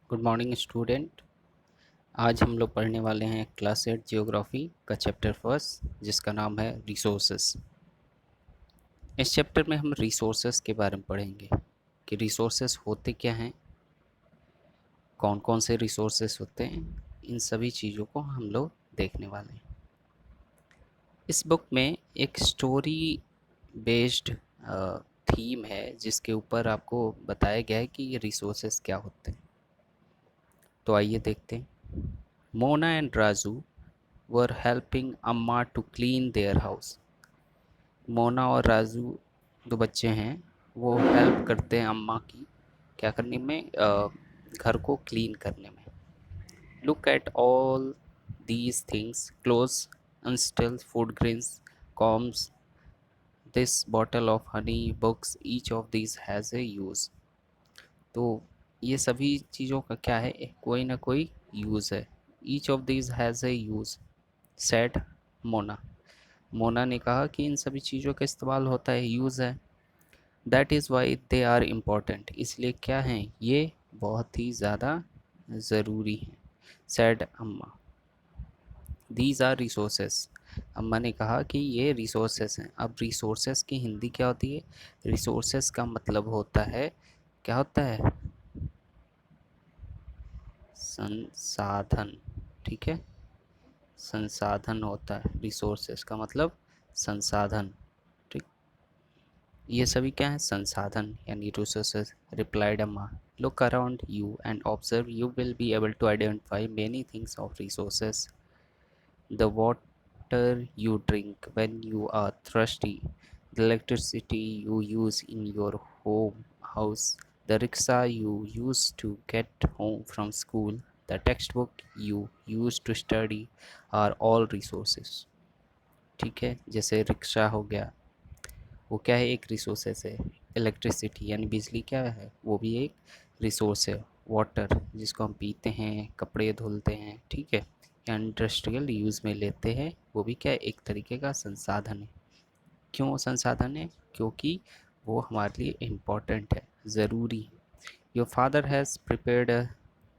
Good morning student. आज हम लोग पढ़ने वाले हैं क्लास 8 जियोग्राफी का चैप्टर फर्स्ट, जिसका नाम है रिसोर्सेस। इस चैप्टर में हम रिसोर्सेस के बारे में पढ़ेंगे कि रिसोर्सेस होते क्या हैं, कौन कौन से रिसोर्सेस होते हैं। इन सभी चीज़ों को हम लोग देखने वाले हैं। इस बुक में एक स्टोरी बेस्ड थीम है, जिसके ऊपर आपको बताया गया है कि ये रिसोर्सेस क्या होते हैं। तो आइए देखते हैं। Mona and Raju were helping Amma to clean their house. Mona और राजू दो बच्चे हैं, वो हेल्प करते हैं अम्मा की क्या करने में, घर को क्लीन करने में। Look at all these things, clothes, अनस्टिल food grains, combs, this bottle of honey, books, each of these has a use. तो ये सभी चीज़ों का क्या है, कोई ना कोई यूज़ है। Each of these has a use, said Mona. Mona ने कहा कि इन सभी चीज़ों का इस्तेमाल होता है, यूज़ है। That is why they are important, इसलिए क्या हैं ये बहुत ही ज़्यादा ज़रूरी हैं। सैड अम्मा। दीज आर रिसोर्सेस, अम्मा ने कहा कि ये रिसोर्सेस हैं। अब रिसोर्सेस की हिंदी क्या होती है? रिसोर्सेस का मतलब होता है, क्या होता है? संसाधन। ठीक है, संसाधन होता है। रिसोर्सेस का मतलब संसाधन। ठीक, ये सभी क्या हैं? संसाधन यानी resources. Replied Amma, look around you and observe, you will be able to identify many things of resources. The water you drink when you are thirsty, the electricity you use in your home house, the rickshaw you use to get home from school, the textbook you use to study are all resources। ठीक है, जैसे rickshaw हो गया, वो क्या है? एक resources है। इलेक्ट्रिसिटी यानी बिजली क्या है? वो भी एक रिसोर्स है। वाटर जिसको हम पीते हैं, कपड़े धुलते हैं, ठीक है, या इंडस्ट्रियल यूज़ में लेते हैं, वो भी क्या है? एक तरीके का संसाधन है। क्यों संसाधन है? क्योंकि वो हमारे लिए इम्पोर्टेंट है, ज़रूरी है। Your father has prepared a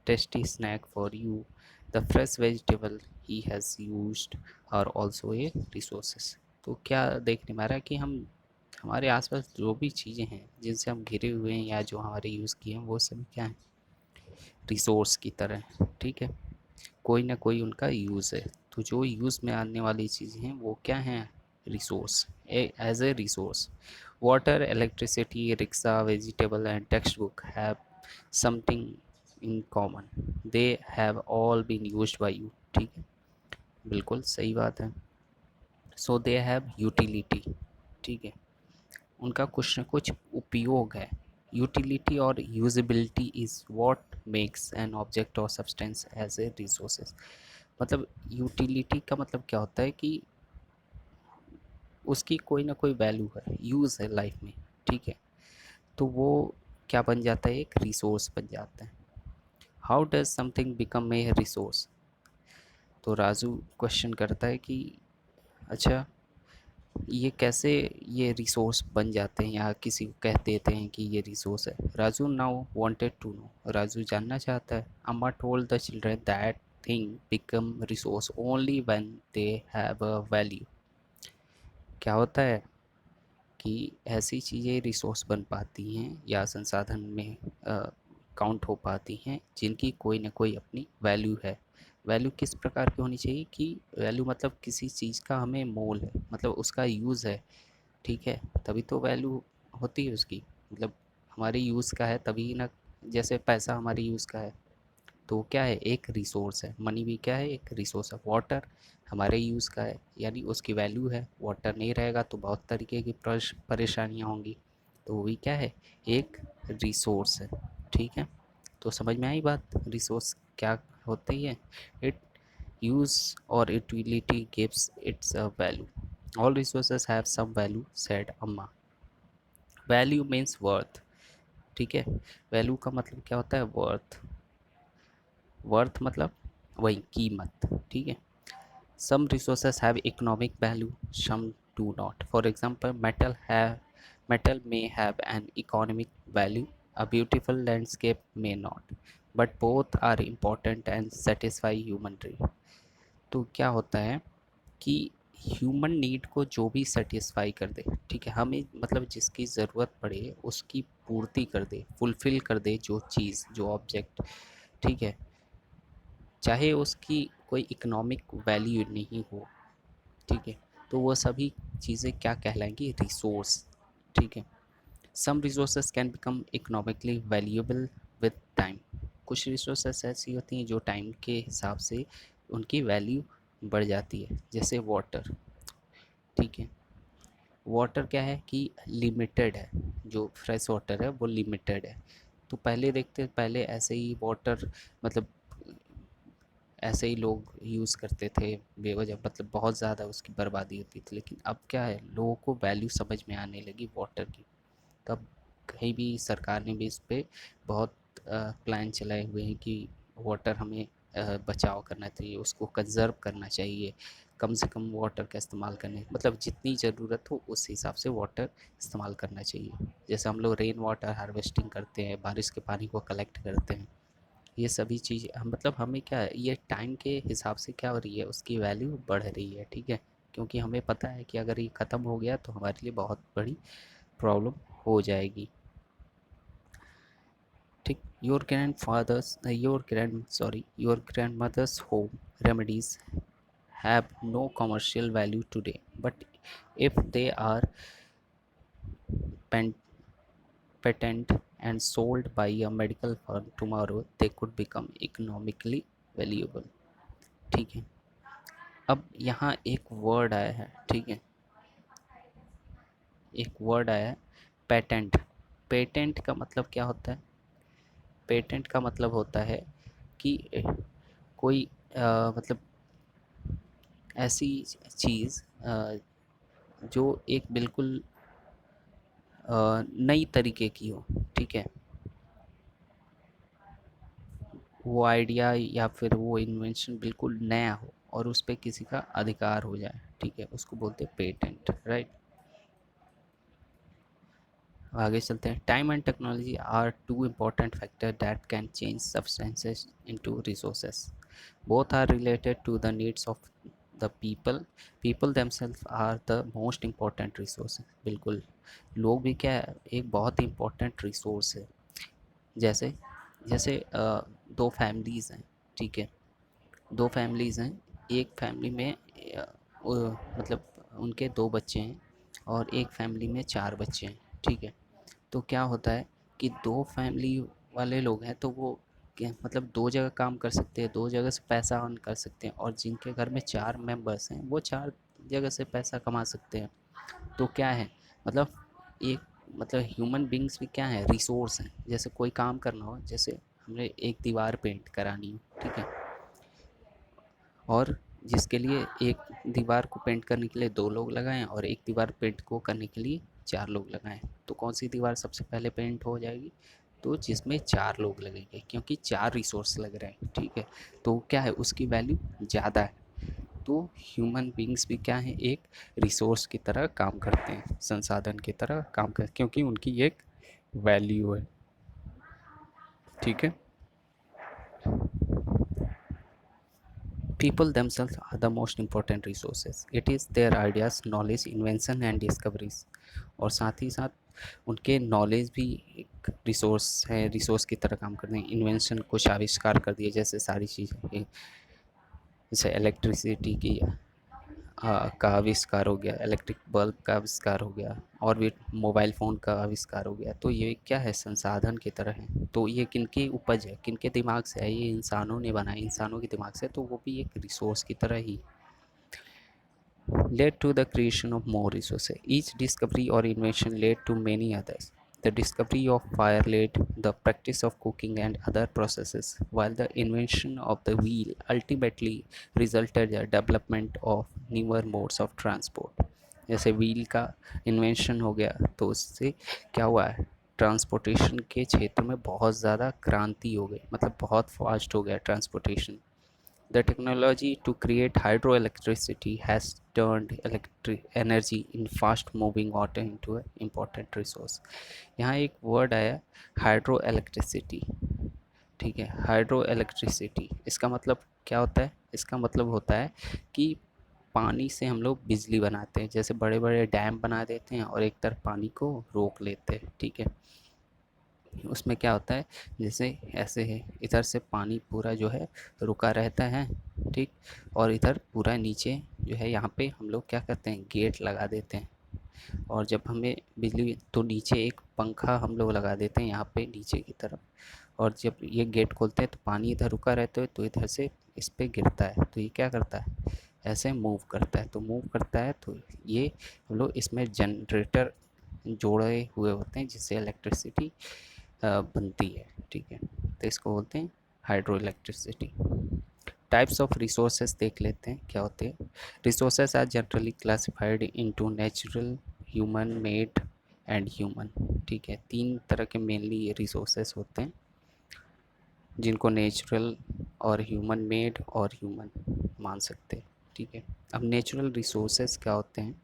tasty snack for you, the fresh vegetable he has used are also a resources. तो क्या देखने में आ रहा है कि हम हमारे आसपास जो भी चीज़ें हैं जिनसे हम घिरे हुए हैं या जो हमारे यूज़ किए हैं, वो सभी क्या हैं? रिसोर्स की तरह हैं। ठीक है, कोई ना कोई उनका यूज़ है। तो जो यूज़ में आने वाली चीज़ें हैं वो क्या हैं? Resource, as a resource. Water, electricity, rickshaw, vegetable and text book have something in common, they have all been used by you. ठीक है, बिल्कुल सही बात है। So they have utility. ठीक है, उनका कुछ न कुछ उपयोग है। यूटिलिटी और usability is what makes an object और सब्सटेंस एज ए रिसोर्सेज। मतलब यूटिलिटी का मतलब क्या होता है कि उसकी कोई ना कोई वैल्यू है, यूज़ है लाइफ में। ठीक है, तो वो क्या बन जाता है? एक रिसोर्स बन जाता है। How does something become a resource? तो राजू क्वेश्चन करता है कि अच्छा, ये कैसे ये रिसोर्स बन जाते हैं या किसी को कह देते हैं कि ये रिसोर्स है? Raju now wanted to know, Raju जानना चाहता है। Amma told the children that thing become resource only when they have a value. क्या होता है कि ऐसी चीज़ें रिसोर्स बन पाती हैं या संसाधन में काउंट हो पाती हैं जिनकी कोई ना कोई अपनी वैल्यू है। वैल्यू किस प्रकार की होनी चाहिए? कि वैल्यू मतलब किसी चीज़ का हमें मोल है, मतलब उसका यूज़ है। ठीक है, तभी तो वैल्यू होती है उसकी। मतलब हमारे यूज़ का है तभी ना। जैसे पैसा हमारे यूज़ का है, तो क्या है? एक रिसोर्स है। मनी भी क्या है? एक रिसोर्स है। वाटर हमारे यूज़ का है, यानी उसकी वैल्यू है। वाटर नहीं रहेगा तो बहुत तरीके की परेशानियाँ होंगी, तो वो भी क्या है? एक रिसोर्स है। ठीक है, तो समझ में आई बात? रिसोर्स क्या होती है? इट यूज़ और utility gives its a value. All resources have some value, said Amma. Value means worth. ठीक है, वैल्यू का मतलब क्या होता है? वर्थ। वर्थ मतलब वही कीमत। ठीक है, some resources have economic value, some do not. For example, metal may have an economic value, a beautiful landscape may not। But both are important and satisfy human need. तो क्या होता है कि ह्यूमन नीड को जो भी satisfy कर दे, ठीक है, हमें मतलब जिसकी ज़रूरत पड़े उसकी पूर्ति कर दे, फुलफ़िल कर दे जो चीज़, जो ऑब्जेक्ट, ठीक है, चाहे उसकी कोई इकोनॉमिक वैल्यू नहीं हो, ठीक है, तो वो सभी चीज़ें क्या कहलाएंगी? रिसोर्स, ठीक है। Some resources can become economically valuable with time. कुछ रिसोर्सेज ऐसी होती हैं जो टाइम के हिसाब से उनकी वैल्यू बढ़ जाती है, जैसे वाटर, ठीक है। वाटर क्या है कि लिमिटेड है, जो फ्रेश वाटर है वो लिमिटेड है। तो पहले देखते, पहले ऐसे ही वाटर मतलब ऐसे ही लोग यूज़ करते थे बेवजह, मतलब बहुत ज़्यादा उसकी बर्बादी होती थी। लेकिन अब क्या है, लोगों को वैल्यू समझ में आने लगी वाटर की। तब कहीं भी सरकार ने भी इस पे बहुत प्लान चलाए हुए हैं कि वाटर हमें बचाव करना चाहिए, उसको कंज़र्व करना चाहिए, कम से कम वाटर का इस्तेमाल करने, मतलब जितनी ज़रूरत हो उस हिसाब से वाटर इस्तेमाल करना चाहिए। जैसे हम लोग रेन वाटर हार्वेस्टिंग करते हैं, बारिश के पानी को कलेक्ट करते हैं, ये सभी चीज़ हम मतलब हमें क्या है, ये टाइम के हिसाब से क्या हो रही है, उसकी वैल्यू बढ़ रही है, ठीक है। क्योंकि हमें पता है कि अगर ये ख़त्म हो गया तो हमारे लिए बहुत बड़ी प्रॉब्लम हो जाएगी, ठीक। Your grandmother's home remedies have no commercial value today, but if they are pen- patent and sold by a medical firm tomorrow, they could become economically valuable, ठीक है। अब यहाँ एक वर्ड आया है, ठीक है, एक वर्ड आया है, पेटेंट। पेटेंट का मतलब क्या होता है? पेटेंट का मतलब होता है कि कोई मतलब ऐसी चीज़ जो एक बिल्कुल नई तरीके की हो, ठीक है, वो आइडिया या फिर वो इन्वेंशन बिल्कुल नया हो और उस पे किसी का अधिकार हो जाए, ठीक है, उसको बोलते हैं पेटेंट, राइट। आगे चलते हैं। Time and technology are two important factor that can change substances into resources. Both are related to the needs of the people. People themselves are the most important resource. बिल्कुल, लोग भी क्या है, एक बहुत ही इम्पोर्टेंट रिसोर्स है। जैसे जैसे दो फैमिलीज़ हैं, ठीक है, दो फैमिलीज़ हैं, एक फैमिली में मतलब उनके दो बच्चे हैं और एक फैमिली में चार बच्चे हैं, ठीक है। तो क्या होता है कि दो फैमिली वाले लोग हैं तो वो क्या मतलब दो जगह काम कर सकते हैं, दो जगह से पैसा अर्न कर सकते हैं, और जिनके घर में चार मेंबर्स हैं वो चार जगह से पैसा कमा सकते हैं। तो क्या है, मतलब एक मतलब ह्यूमन बींग्स भी क्या है, रिसोर्स हैं। जैसे कोई काम करना हो, जैसे हमने एक दीवार पेंट करानी हो, ठीक है, और जिसके लिए एक दीवार को पेंट करने के लिए दो लोग लगाएं और एक दीवार पेंट को करने के लिए चार लोग लगाएं, तो कौन सी दीवार सबसे पहले पेंट हो जाएगी? तो जिसमें चार लोग लगेंगे, क्योंकि चार रिसोर्स लग रहे हैं, ठीक है। तो क्या है, उसकी वैल्यू ज़्यादा है। तो ह्यूमन बींग्स भी क्या है, एक रिसोर्स की तरह काम करते हैं, संसाधन की तरह काम करते हैं, क्योंकि उनकी एक वैल्यू है, ठीक है। People themselves are the most important resources. It is their ideas, knowledge, invention and discoveries. और साथ ही साथ उनके नॉलेज भी एक रिसोर्स है, रिसोर्स की तरह काम करते हैं। इन्वेंशन कुछ आविष्कार कर दिए, जैसे सारी चीज़ें, जैसे इलेक्ट्रिसिटी की का आविष्कार हो गया, इलेक्ट्रिक बल्ब का आविष्कार हो गया, और भी मोबाइल फ़ोन का आविष्कार हो गया। तो ये क्या है, संसाधन की तरह है। तो ये किनकी उपज है, किनके दिमाग से है? ये इंसानों ने बनाया, इंसानों के दिमाग से, तो वो भी एक रिसोर्स की तरह ही led to the creation of more resources. Each discovery or invention led to many others. The discovery of fire led the practice of cooking and other processes, while the invention of the wheel ultimately resulted in the development of newer modes of transport. जैसे wheel का invention हो गया तो उससे क्या हुआ है, transportation के क्षेत्र में बहुत ज़्यादा क्रांति हो गई, मतलब बहुत फास्ट हो गया transportation. The technology to create hydroelectricity has turned electric energy in fast moving water into an important resource. यहाँ एक वर्ड आया, हाइड्रो इलेक्ट्रिसिटी। ठीक है। हाइड्रो इलेक्ट्रिसिटी, इसका मतलब क्या होता है? इसका मतलब होता है कि पानी से हम लोग बिजली बनाते हैं, जैसे बड़े बड़े डैम बना देते हैं और एक तरफ पानी को रोक लेते हैं, ठीक है। उसमें क्या होता है, जैसे ऐसे है, इधर से पानी पूरा जो है रुका रहता है, ठीक। और इधर पूरा नीचे जो है, यहाँ पे हम लोग क्या करते हैं, गेट लगा देते हैं। और जब हमें बिजली, तो नीचे एक पंखा हम लोग लगा देते हैं यहाँ पे नीचे की तरफ। और जब ये गेट खोलते हैं तो पानी इधर रुका रहता है, तो इधर से इस पे गिरता है, तो ये क्या करता है, ऐसे मूव करता है। तो मूव करता है तो ये हम लोग इसमें जनरेटर जोड़े हुए होते हैं, जिससे इलेक्ट्रिसिटी बनती है, ठीक है। तो इसको बोलते हैं hydro electricity. Types of resources देख लेते हैं क्या होते हैं। Resources are generally classified into natural, human made and human, ठीक है। तीन तरह के मेनली ये रिसोर्सेज होते हैं, जिनको नेचुरल और ह्यूमन मेड और ह्यूमन मान सकते हैं, ठीक है। अब नेचुरल रिसोर्सेज क्या होते हैं?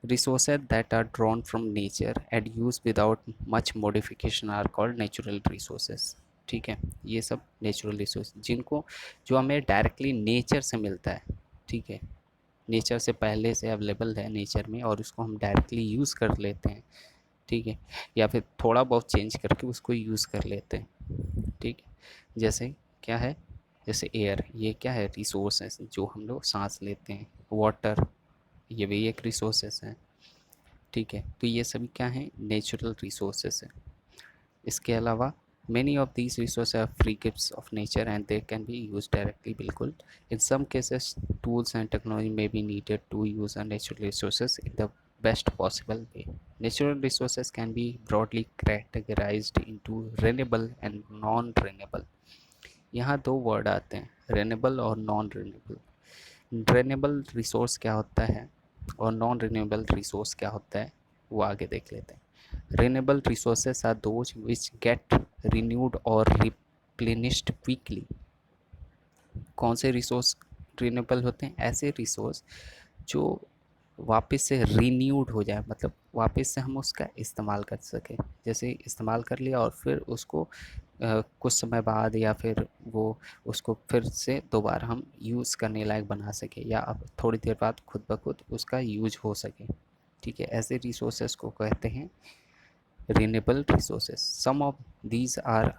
Resources that are drawn from nature and use without much modification are called natural resources, ठीक है। ये सब नेचुरल रिसोर्स, जिनको जो हमें डायरेक्टली नेचर से मिलता है, ठीक है। नेचर से पहले से अवेलेबल है नेचर में, और उसको हम डायरेक्टली यूज़ कर लेते हैं, ठीक है। या फिर थोड़ा बहुत चेंज करके उसको यूज़ कर लेते हैं, ठीक है। जैसे क्या है, जैसे एयर, ये क्या है, रिसोर्स है जो हम लोग सांस लेते हैं। वाटर, ये भी एक रिसोर्सेस है, ठीक है। तो ये सभी क्या हैं, नेचुरल रिसोर्सेस हैं। इसके अलावा many of these resources are free gifts of nature and they can be used directly, बिल्कुल। in some cases tools and technology may be needed to use our natural resources in the best possible way. Natural resources can be broadly categorized into renewable and non renewable। यहाँ दो word आते हैं, renewable और non renewable. Renewable resource क्या होता है और non renewable resource क्या होता है, वो आगे देख लेते हैं। Renewable resources are those which get renewed or replenished quickly। कौन से रिसोर्स रिन्यूएबल होते हैं? ऐसे रिसोर्स जो वापस से रीन्यूड हो जाए, मतलब वापस से हम उसका इस्तेमाल कर सकें। जैसे इस्तेमाल कर लिया और फिर उसको कुछ समय बाद, या फिर वो उसको फिर से दोबारा हम यूज़ करने लायक बना सकें, या अब थोड़ी देर बाद खुद ब खुद उसका यूज हो सके, ठीक है। ऐसे रिसोर्सेज को कहते हैं renewable resources. Some of these are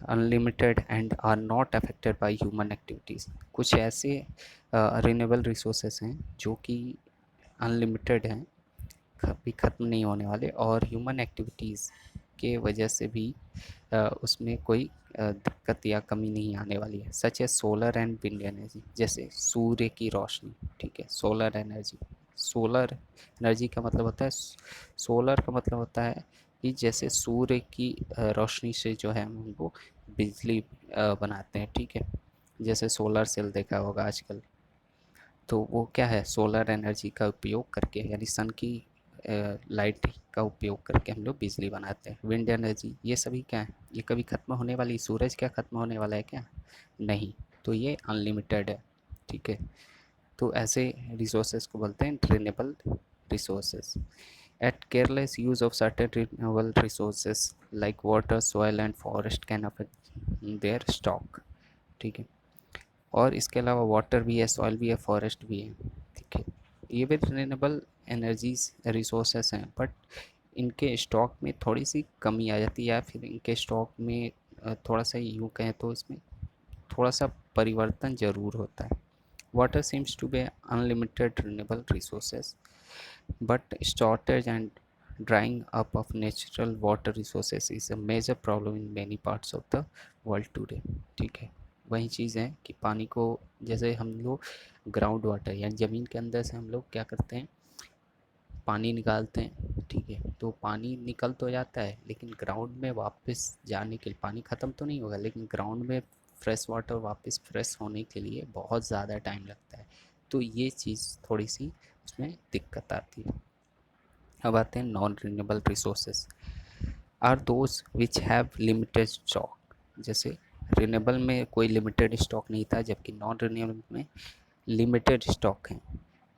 unlimited and are not affected by human activities। कुछ ऐसे renewable resources हैं जो कि अनलिमिटेड हैं, कभी ख़त्म नहीं होने वाले, और ह्यूमन एक्टिविटीज़ के वजह से भी उसमें कोई दिक्कत या कमी नहीं आने वाली है। सच है सोलर एंड विंड एनर्जी, जैसे सूर्य की रोशनी, ठीक है। सोलर एनर्जी, सोलर एनर्जी का मतलब होता है, सोलर का मतलब होता है कि जैसे सूर्य की रोशनी से जो है हम उनको बिजली बनाते हैं, ठीक है। जैसे सोलर सेल देखा होगा आजकल, तो वो क्या है, सोलर एनर्जी का उपयोग करके, यानी सन की लाइट का उपयोग करके हम लोग बिजली बनाते हैं। विंड एनर्जी, ये सभी क्या है, ये कभी ख़त्म होने वाली, सूरज क्या ख़त्म होने वाला है क्या? नहीं। तो ये अनलिमिटेड है, ठीक है। तो ऐसे रिसोर्सेज को बोलते हैं renewable resources. At careless use of certain renewable resources like water, soil and forest can affect their stock, ठीक है। और इसके अलावा वाटर भी है, सॉइल भी है, फॉरेस्ट भी है, ठीक है। ये भी रिन्यूएबल एनर्जीज रिसोर्सेस हैं, बट इनके स्टॉक में थोड़ी सी कमी आ जाती है, या फिर इनके स्टॉक में थोड़ा सा यूँ कहें तो इसमें थोड़ा सा परिवर्तन ज़रूर होता है। Water seems to be unlimited renewable resources, but shortage and drying up of natural water resources is a major problem in many parts of the world today, ठीक है। वही चीज़ है कि पानी को, जैसे हम लोग ग्राउंड वाटर यानी ज़मीन के अंदर से हम लोग क्या करते हैं, पानी निकालते हैं, ठीक है। तो पानी निकल तो जाता है, लेकिन ग्राउंड में वापस जाने के लिए पानी ख़त्म तो नहीं होगा, लेकिन ग्राउंड में फ्रेश वाटर वापस फ्रेश होने के लिए बहुत ज़्यादा टाइम लगता है। तो ये चीज़ थोड़ी सी उसमें दिक्कत आती है। अब आते हैं non renewable resources are those which have limited stock. जैसे रिन्यूएबल में कोई लिमिटेड स्टॉक नहीं था, जबकि नॉन रिन्यूएबल में लिमिटेड स्टॉक हैं।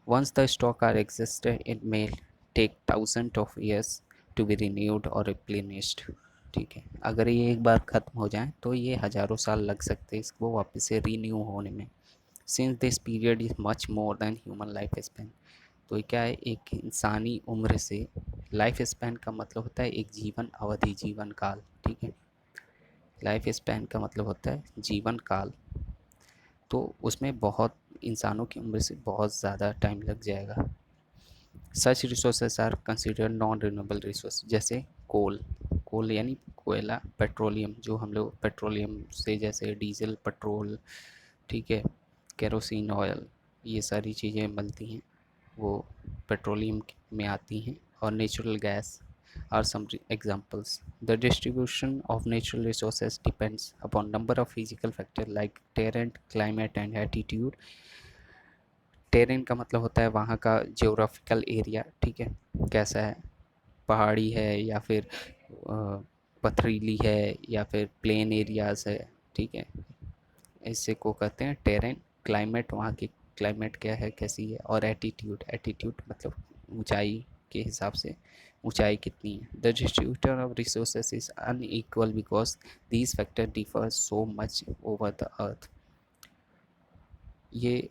Once the stock are exhausted it may take thousand of years to be renewed और रिप्लेनिश्ड, ठीक है, अगर ये एक बार ख़त्म हो जाए तो ये हज़ारों साल लग सकते हैं इसको वापस से रीन्यू होने में। Since this period is much more than human life span. तो ये क्या है, एक इंसानी उम्र से, लाइफ स्पैन का मतलब होता है एक जीवन अवधि, जीवन काल, ठीक है। लाइफ स्पैन का मतलब होता है जीवन काल, तो उसमें बहुत इंसानों की उम्र से बहुत ज़्यादा टाइम लग जाएगा। Such resources are considered non renewable resource, जैसे कोल, कोल यानी कोयला, पेट्रोलियम, जो हम लोग पेट्रोलियम से जैसे डीजल, पेट्रोल, ठीक है, केरोसिन ऑयल, ये सारी चीज़ें बनती हैं, वो पेट्रोलियम में आती हैं। और natural gas are some examples. The distribution of natural resources depends upon number of physical factor like terrain, climate and attitude. Terrain का मतलब होता है वहाँ का ज्योग्राफिकल एरिया, ठीक है, कैसा है, पहाड़ी है या फिर पथरीली है या फिर प्लेन एरियाज है, ठीक है, इससे को कहते हैं टेरेन। क्लाइमेट, वहाँ की क्लाइमेट क्या है, कैसी है। और एटीट्यूड, एटीट्यूड मतलब ऊंचाई के हिसाब से ऊंचाई कितनी है। The distributor of resources is unequal because these factor differ so much over the earth. ये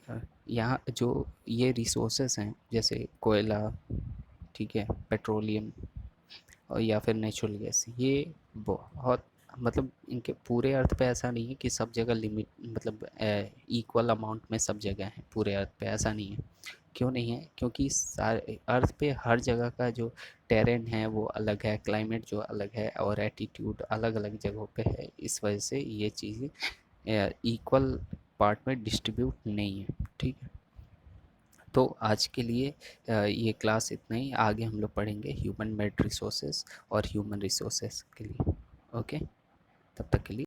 यहाँ जो ये रिसोर्सेज हैं जैसे कोयला, ठीक है, पेट्रोलियम और या फिर नेचुरल गैस, ये बहुत मतलब इनके पूरे अर्थ पे ऐसा नहीं है कि सब जगह लिमिट मतलब इक्वल अमाउंट में सब जगह है, पूरे अर्थ पे ऐसा नहीं है। क्यों नहीं है, क्योंकि सारे अर्थ पे हर जगह का जो टेरेन है वो अलग है, क्लाइमेट जो अलग है और एटीट्यूड अलग अलग जगहों पे है, इस वजह से ये चीज़ें इक्वल पार्ट में डिस्ट्रीब्यूट नहीं है, ठीक है। तो आज के लिए ये क्लास इतना ही, आगे हम लोग पढ़ेंगे ह्यूमन मेड रिसोर्सेज और ह्यूमन रिसोर्सेज के लिए। ओके, तब तक के लिए